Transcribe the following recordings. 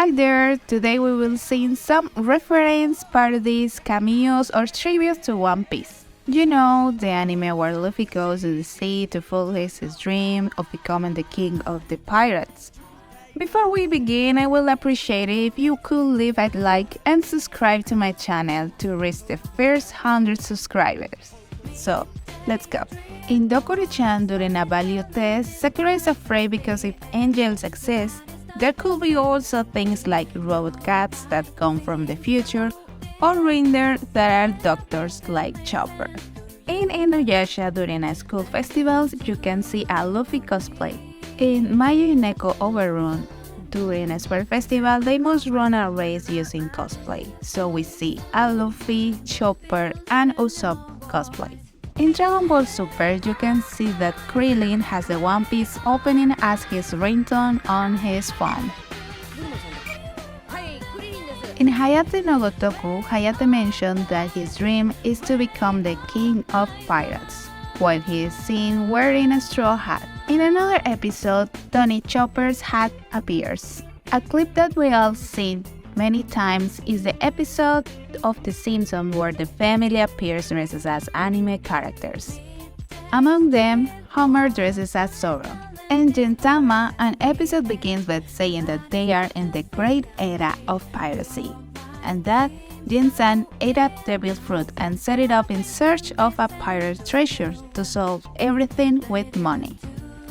Hi there! Today we will see some reference, parodies, cameos, or tributes to One Piece. You know, the anime where Luffy goes to the sea to fulfill his dream of becoming the king of the pirates. Before we begin, I will appreciate it if you could leave a like and subscribe to my channel to reach the first 100 subscribers. So, let's go. In Dokuro-chan, during a value test, Sakura is afraid because if angels exist, there could be also things like robot cats that come from the future or reindeer that are doctors like Chopper. In Inuyasha, during a school festival, you can see a Luffy cosplay. In Mayu Neko Overrun, during a sport festival, they must run a race using cosplay, so we see a Luffy, Chopper, and Usopp cosplay. In Dragon Ball Super, you can see that Krillin has the One Piece opening as his ringtone on his phone. In Hayate no Gotoku, Hayate mentioned that his dream is to become the king of pirates, while he is seen wearing a straw hat. In another episode, Tony Chopper's hat appears. A clip that we all seen many times is the episode of The Simpsons where the family appears dressed as anime characters. Among them, Homer dresses as Zoro. In Gintama, an episode begins by saying that they are in the great era of piracy, and that Jin-san ate a devil fruit and set it up in search of a pirate treasure to solve everything with money.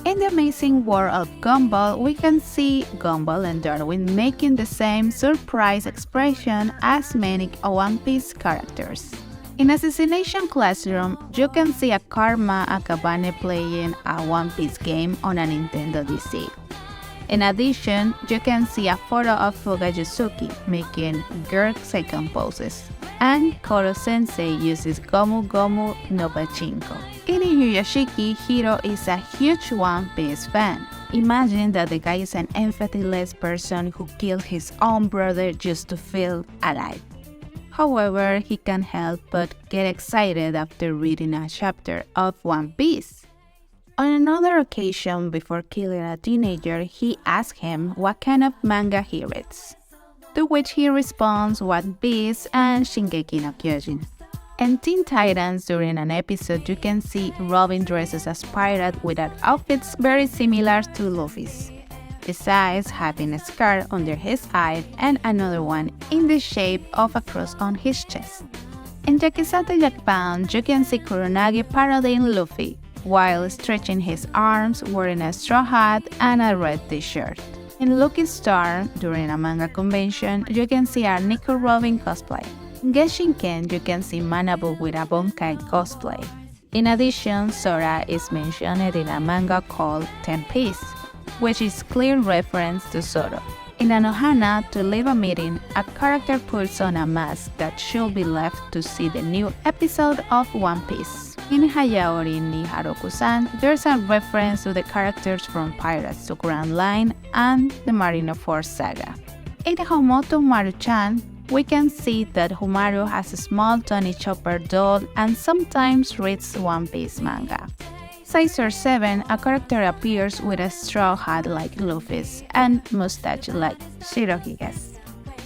In the amazing world of Gumball, we can see Gumball and Darwin making the same surprise expression as many One Piece characters. In Assassination Classroom, you can see a Karma Akabane playing a One Piece game on a Nintendo DC. In addition, you can see a photo of Fuga Yusuke making girl second poses, and Koro Sensei uses Gomu Gomu no Pachinko. In Inuyashiki, Hiro is a huge One Piece fan. Imagine that the guy is an empathyless person who killed his own brother just to feel alive. However, he can't help but get excited after reading a chapter of One Piece. On another occasion, before killing a teenager, he asks him what kind of manga he reads, to which he responds One Piece and Shingeki no Kyojin. In Teen Titans, during an episode, you can see Robin dresses as pirate with outfits very similar to Luffy's, besides having a scar under his eye and another one in the shape of a cross on his chest. In Yakizato Japan, you can see Kuronagi parodying Luffy, while stretching his arms, wearing a straw hat and a red t-shirt. In Lucky Star, during a manga convention, you can see a Nico Robin cosplay. In Genshinken, you can see Manabu with a Bonkai cosplay. In addition, Sora is mentioned in a manga called Ten Piece, which is clear reference to Zoro. In Anohana, to leave a meeting, a character puts on a mask that should be left to see the new episode of One Piece. In Hayaori ni Haruku-san, there's a reference to the characters from Pirates to Grand Line and the Marineford saga. In Homoto Maru-chan, we can see that Humaru has a small Tony Chopper doll and sometimes reads One Piece manga. Sizer 7, a character appears with a straw hat like Luffy's and mustache like Shirohige's.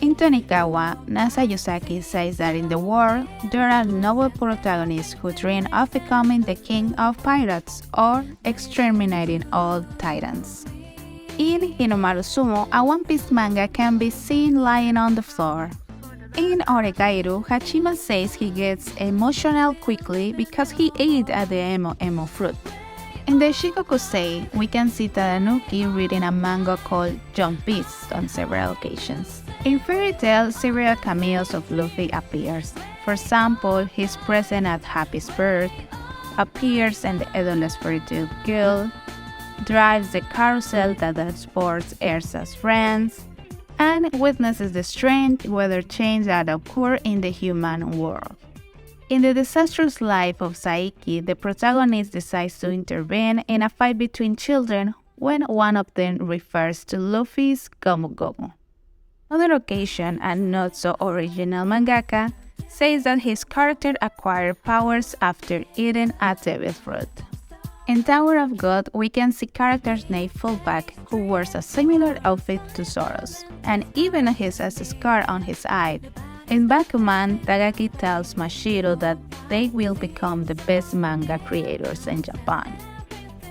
In Tonikawa, Nasa Yusaki says that in the world, there are noble protagonists who dream of becoming the king of pirates or exterminating all titans. In Hinomaru Sumo, a One Piece manga can be seen lying on the floor. In Oregairu, Hachima says he gets emotional quickly because he ate at the emo fruit. In the Shikokusei, we can see Tadanuki reading a manga called Jump Piece on several occasions. In Fairy Tail, several cameos of Luffy appears. For example, he's present at Happy's birth, appears in the Edolas Fairy Tail Guild, drives the carousel that transports Ersa's friends, and witnesses the strange weather change that occur in the human world. In the disastrous life of Saiki, the protagonist decides to intervene in a fight between children when one of them refers to Luffy's Gomu Gomu. Another occasion, a not so original mangaka, says that his character acquired powers after eating a devil fruit. In Tower of God, we can see characters named Fullback who wears a similar outfit to Zoro's, and even he has a scar on his eye. In Bakuman, Tagaki tells Mashiro that they will become the best manga creators in Japan.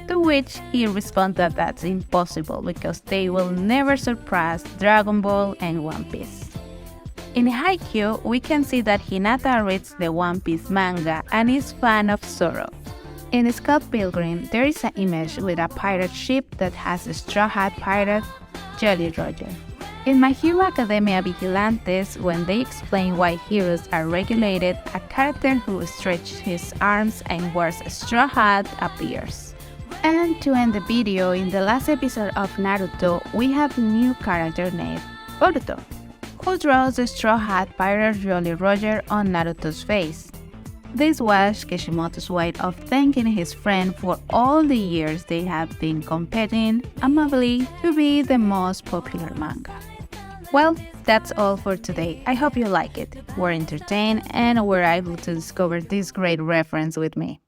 To which he responds that that's impossible because they will never surpass Dragon Ball and One Piece. In Haikyuu, we can see that Hinata reads the One Piece manga and is fan of Zoro. In Scott Pilgrim, there is an image with a pirate ship that has a straw hat pirate, Jolly Roger. In My Hero Academia Vigilantes, when they explain why heroes are regulated, a character who stretches his arms and wears a straw hat appears. And to end the video, in the last episode of Naruto, we have a new character named Boruto, who draws the straw hat pirate Jolly Roger on Naruto's face. This was Kishimoto's way of thanking his friend for all the years they have been competing amably to be the most popular manga. Well, that's all for today. I hope you like it, were entertained, and were able to discover this great reference with me.